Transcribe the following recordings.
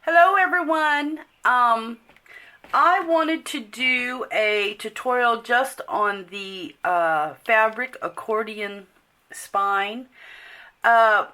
Hello everyone. I wanted to do a tutorial just on the fabric accordion spine. I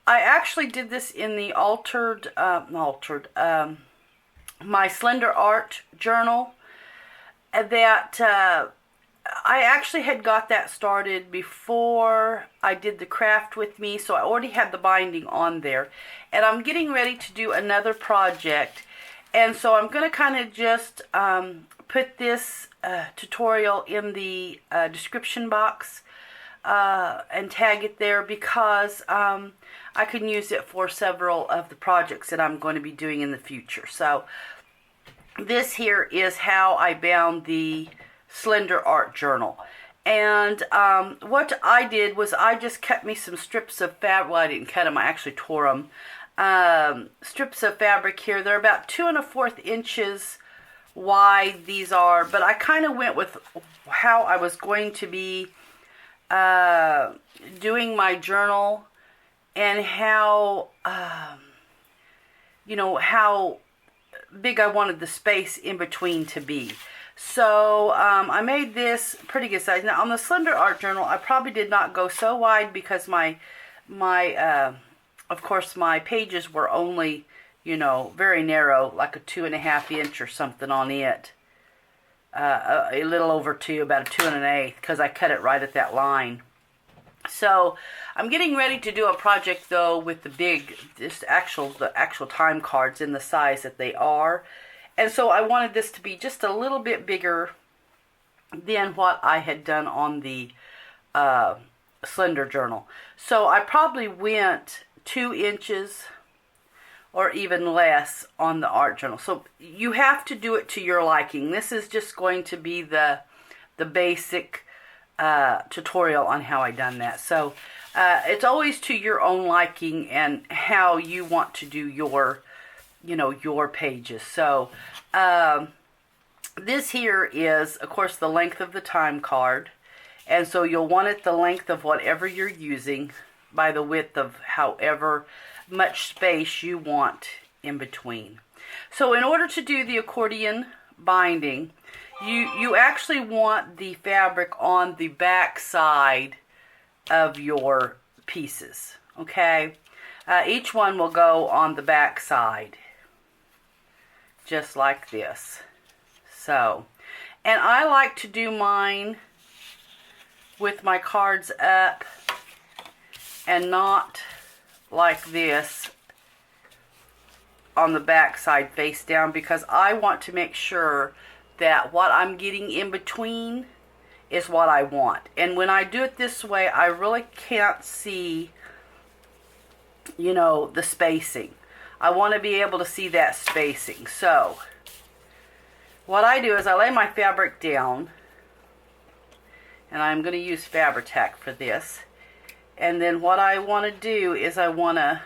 actually did this in the my Slender Art Journal. That I actually had got that started before I did the craft with me, so I already had the binding on there. And I'm getting ready to do another project, and so I'm going to kind of just put this tutorial in the description box and tag it there because I can use it for several of the projects that I'm going to be doing in the future. So this here is how I bound the Slender Art Journal. And what I did was I just cut me some strips of fabric. Well, I didn't cut them, I actually tore them. Strips of fabric here. They're about 2 1/4 inches wide, these are, but I kind of went with how I was going to be doing my journal and how, how big I wanted the space in between to be. So I made this pretty good size. Now on the Slender Art Journal, I probably did not go so wide because of course my pages were only, very narrow, like a 2 1/2 inch or something on it. A little over 2, about a 2 1/8, because I cut it right at that line. So I'm getting ready to do a project though with the actual time cards in the size that they are. And so I wanted this to be just a little bit bigger than what I had done on the Slender Journal. So I probably went 2 inches or even less on the art journal. So you have to do it to your liking. This is just going to be the basic tutorial on how I done that. So it's always to your own liking and how you want to do your pages. So this here is, of course, the length of the time card, and so you'll want it the length of whatever you're using by the width of however much space you want in between. So in order to do the accordion binding, you actually want the fabric on the back side of your pieces, okay? Each one will go on the back side, just like this. So, and I like to do mine with my cards up and not like this on the back side face down, because I want to make sure that what I'm getting in between is what I want. And when I do it this way, I really can't see, the spacing. I want to be able to see that spacing. So what I do is I lay my fabric down, and I'm going to use Fabri-Tac for this. And then what I want to do is I want to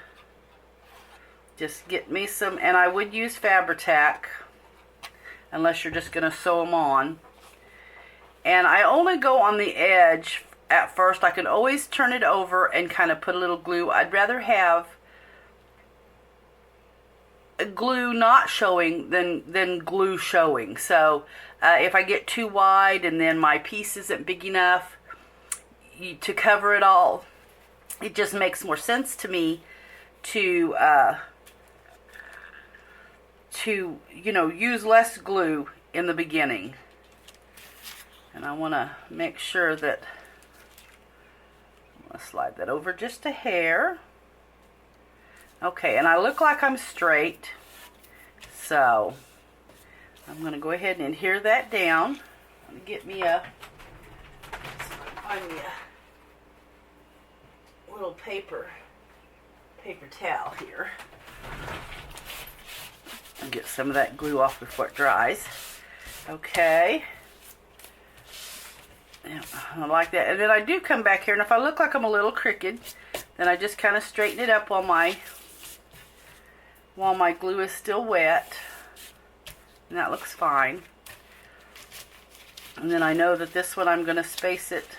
just get me some, and I would use Fabri-Tac unless you're just going to sew them on. And I only go on the edge at first. I can always turn it over and kind of put a little glue. I'd rather have glue not showing than glue showing. So if I get too wide and then my piece isn't big enough to cover it all, it just makes more sense to me to use less glue in the beginning. And I want to make sure that I'm going to slide that over just a hair. Okay, and I look like I'm straight, so I'm going to go ahead and adhere that down. I'm going to get me find me a little paper towel here and get some of that glue off before it dries. Okay. Yeah, I like that. And then I do come back here, and if I look like I'm a little crooked, then I just kind of straighten it up while my glue is still wet, and that looks fine. And then I know that this one I'm going to space it.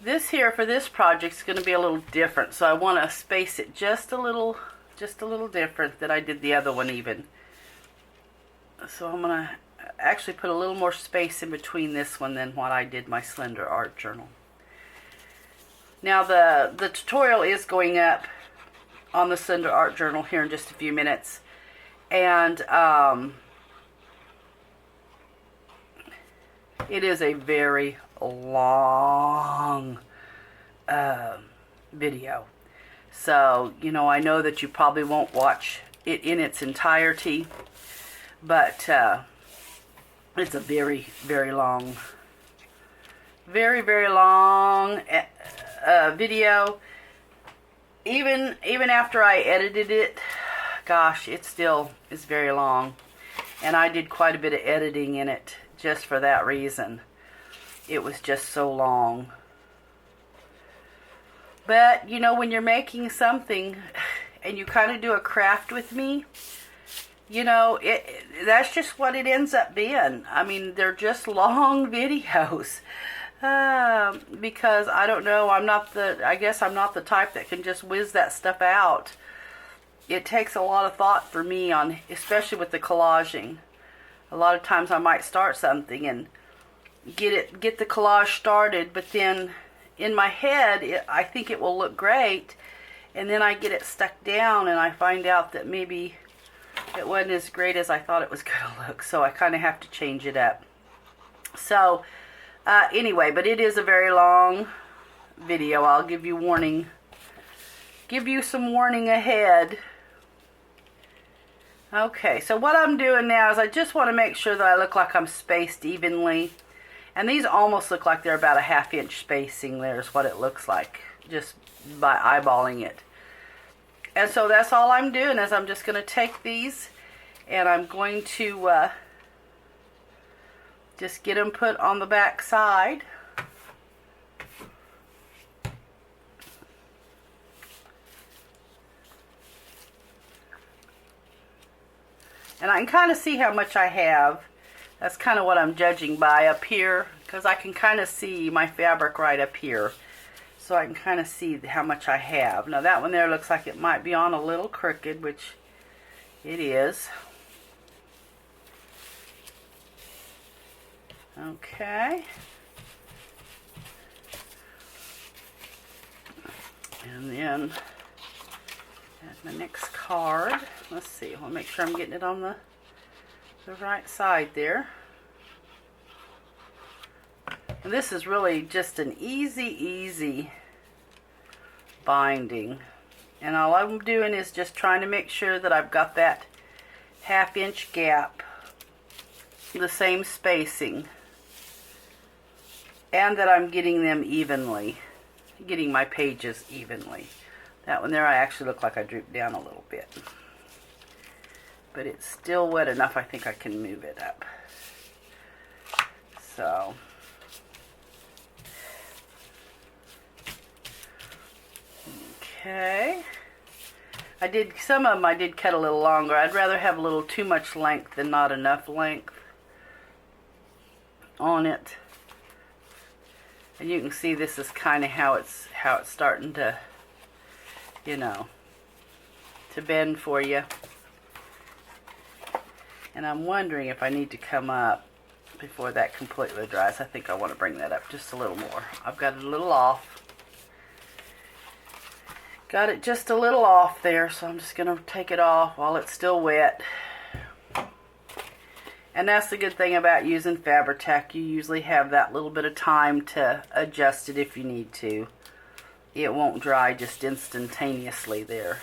This here for this project is going to be a little different, so I want to space it just a little just a little different than I did the other one even. So I'm going to actually put a little more space in between this one than what I did my Slender Art Journal. Now the tutorial is going up on the Slender Art Journal here in just a few minutes. And it is a very long video. So, you know, I know that you probably won't watch it in its entirety, but it's a very, very long, very, very long video. Even after I edited it, gosh, it still is very long. And I did quite a bit of editing in it just for that reason. It was just so long. But, you know, when you're making something and you kind of do a craft with me, you know, that's just what it ends up being. I mean, they're just long videos. Because I don't know, I guess I'm not the type that can just whiz that stuff out. It takes a lot of thought for me on, especially with the collaging. A lot of times I might start something and get the collage started, but then in my head, I think it will look great, and then I get it stuck down and I find out that maybe it wasn't as great as I thought it was going to look, so I kind of have to change it up. So, anyway, but it is a very long video. I'll give you warning. Give you some warning ahead. Okay, so what I'm doing now is I just want to make sure that I look like I'm spaced evenly. And these almost look like they're about a 1/2 inch spacing. There's what it looks like, just by eyeballing it. And so that's all I'm doing is I'm just going to take these and I'm going to just get them put on the back side. And I can kind of see how much I have. That's kind of what I'm judging by up here, because I can kind of see my fabric right up here. So I can kind of see how much I have. Now that one there looks like it might be on a little crooked, which it is. Okay. And then at my next card, let's see, I'll make sure I'm getting it on the right side there. And this is really just an easy binding. And all I'm doing is just trying to make sure that I've got that 1/2 inch gap, the same spacing, and that I'm getting them evenly, getting my pages evenly. That one there, I actually look like I drooped down a little bit. But it's still wet enough, I think I can move it up. So, okay. Some of them I did cut a little longer. I'd rather have a little too much length than not enough length on it. And you can see this is kind of how it's starting to, you know, to bend for you. And I'm wondering if I need to come up before that completely dries. I think I want to bring that up just a little more. I've got it a little off. Got it just a little off there, so I'm just going to take it off while it's still wet. And that's the good thing about using Fabri-Tac. You usually have that little bit of time to adjust it if you need to. It won't dry just instantaneously there.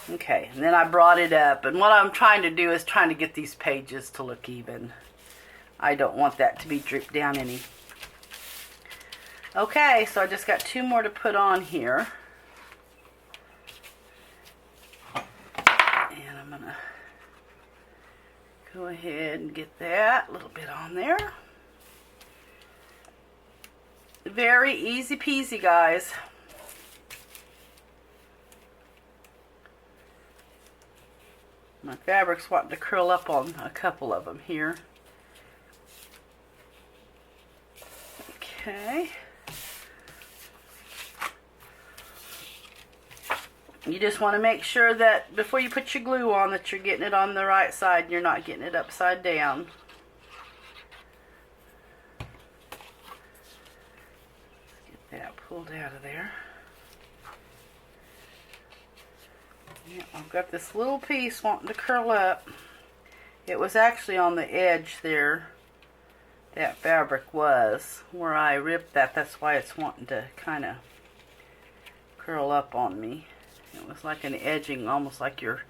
Okay, and then I brought it up, and what I'm trying to do is trying to get these pages to look even. I don't want that to be drooped down any. Okay, so I just got 2 more to put on here. And I'm going to go ahead and get that little bit on there. Very easy peasy, guys. My fabric's wanting to curl up on a couple of them here. Okay. You just want to make sure that before you put your glue on that you're getting it on the right side and you're not getting it upside down. Let's get that pulled out of there. Yeah, I've got this little piece wanting to curl up. It was actually on the edge there. That fabric was where I ripped that. That's why it's wanting to kind of curl up on me. It was like an edging, almost like your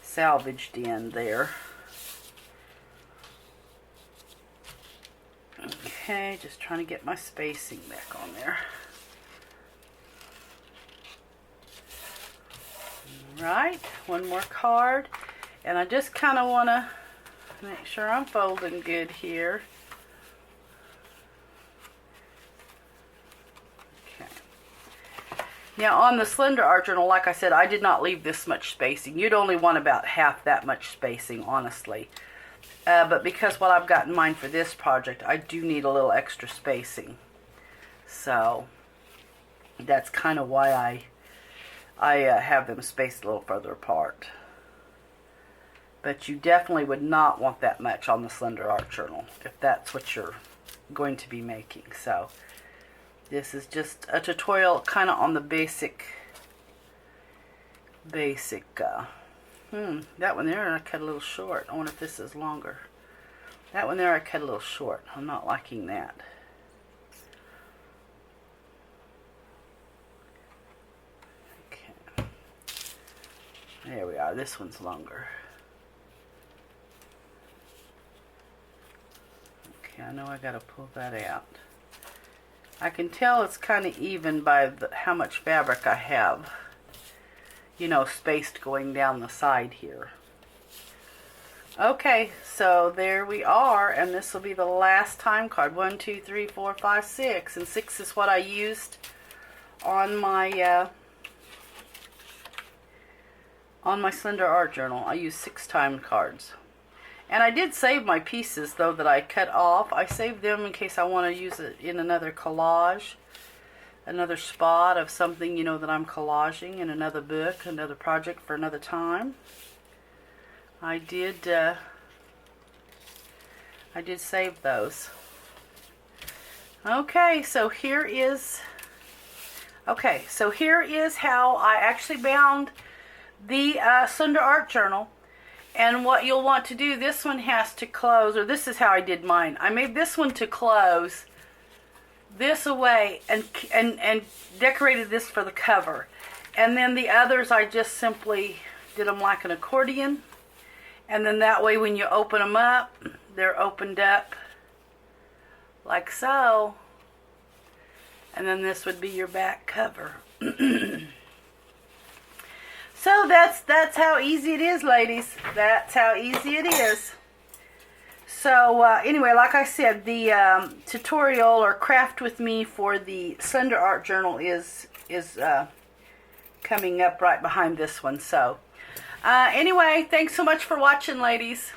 salvaged end there. Okay, just trying to get my spacing back on there. Right, one more card, and I just kind of want to make sure I'm folding good here. Okay. Now on the Slender Art Journal, like I said, I did not leave this much spacing. You'd only want about half that much spacing, honestly. But because what I've got in mind for this project, I do need a little extra spacing. So that's kind of why I have them spaced a little further apart. But you definitely would not want that much on the Slender Art Journal if that's what you're going to be making. So this is just a tutorial kind of on the basic, that one there I cut a little short. I wonder if this is longer. That one there I cut a little short. I'm not liking that. Okay. There we are. This one's longer. Okay, I know I gotta pull that out. I can tell it's kind of even by how much fabric I have, you know, spaced going down the side here. Okay, so there we are, and this will be the last time card. 1, 2, 3, 4, 5, 6, and 6 is what I used on my Slender Art Journal. I used 6 time cards. And I did save my pieces, though, that I cut off. I saved them in case I want to use it in another collage, another spot of something, you know, that I'm collaging in another book, another project for another time. I did save those. Okay, so here is how I actually bound the Slender Art Journal. And what you'll want to do, this one has to close, or this is how I did mine. I made this one to close this away and decorated this for the cover. And then the others I just simply did them like an accordion. And then that way when you open them up, they're opened up like so. And then this would be your back cover. So that's how easy it is, ladies. That's how easy it is. So anyway, like I said, the tutorial or craft with me for the Slender Art Journal is coming up right behind this one. So anyway, thanks so much for watching, ladies.